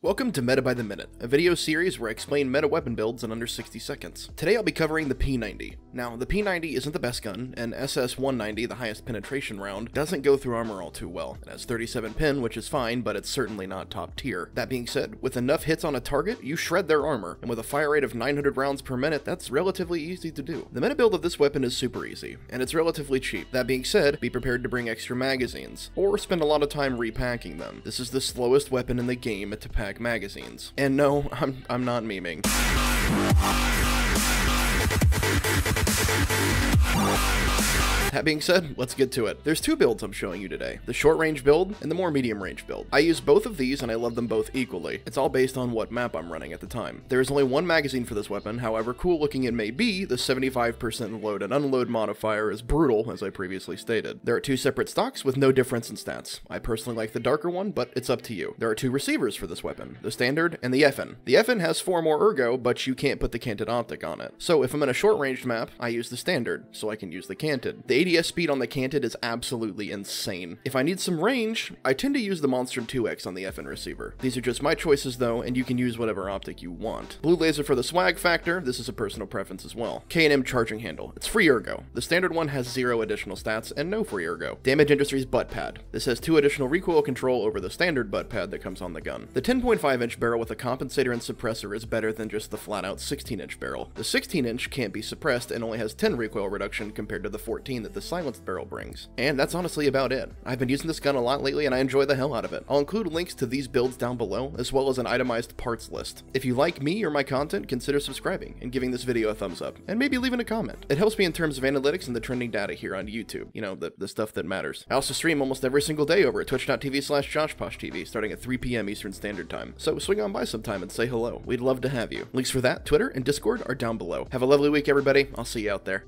Welcome to Meta by the Minute, a video series where I explain meta weapon builds in under 60 seconds. Today I'll be covering the P90. Now, the P90 isn't the best gun, and SS-190, the highest penetration round, doesn't go through armor all too well. It has 37 pin, which is fine, but it's certainly not top tier. That being said, with enough hits on a target, you shred their armor, and with a fire rate of 900 rounds per minute, that's relatively easy to do. The meta build of this weapon is super easy, and it's relatively cheap. That being said, be prepared to bring extra magazines, or spend a lot of time repacking them. This is the slowest weapon in the game to pack magazines. And no, I'm not memeing. That being said, let's get to it. There's two builds I'm showing you today, the short range build and the more medium range build. I use both of these and I love them both equally. It's all based on what map I'm running at the time. There is only one magazine for this weapon, however cool looking it may be, the 75% load and unload modifier is brutal, as I previously stated. There are two separate stocks with no difference in stats. I personally like the darker one, but it's up to you. There are two receivers for this weapon, the standard and the Effen. The Effen has 4 more ergo, but you can't put the canted optic on it. So if I'm in a short range map, I use the standard, so I can use the canted. The ADS speed on the canted is absolutely insane. If I need some range, I tend to use the Monstrum 2X on the Effen receiver. These are just my choices though, and you can use whatever optic you want. Blue laser for the swag factor, this is a personal preference as well. K&M charging handle, it's free ergo. The standard one has 0 additional stats and no free ergo. Damage Industries butt pad. This has 2 additional recoil control over the standard butt pad that comes on the gun. The 10.5-inch barrel with a compensator and suppressor is better than just the flat-out 16-inch barrel. The 16-inch can't be suppressed and only has 10 recoil reduction compared to the 14 that the silenced barrel brings. And that's honestly about it. I've been using this gun a lot lately and I enjoy the hell out of it. I'll include links to these builds down below, as well as an itemized parts list. If you like me or my content, consider subscribing and giving this video a thumbs up, and maybe leaving a comment. It helps me in terms of analytics and the trending data here on YouTube. You know, the stuff that matters. I also stream almost every single day over at twitch.tv/JoshPoshTV, starting at 3 p.m. Eastern Standard Time. So swing on by sometime and say hello. We'd love to have you. Links for that, Twitter, and Discord are down below. Have a lovely week, everybody. I'll see you out there.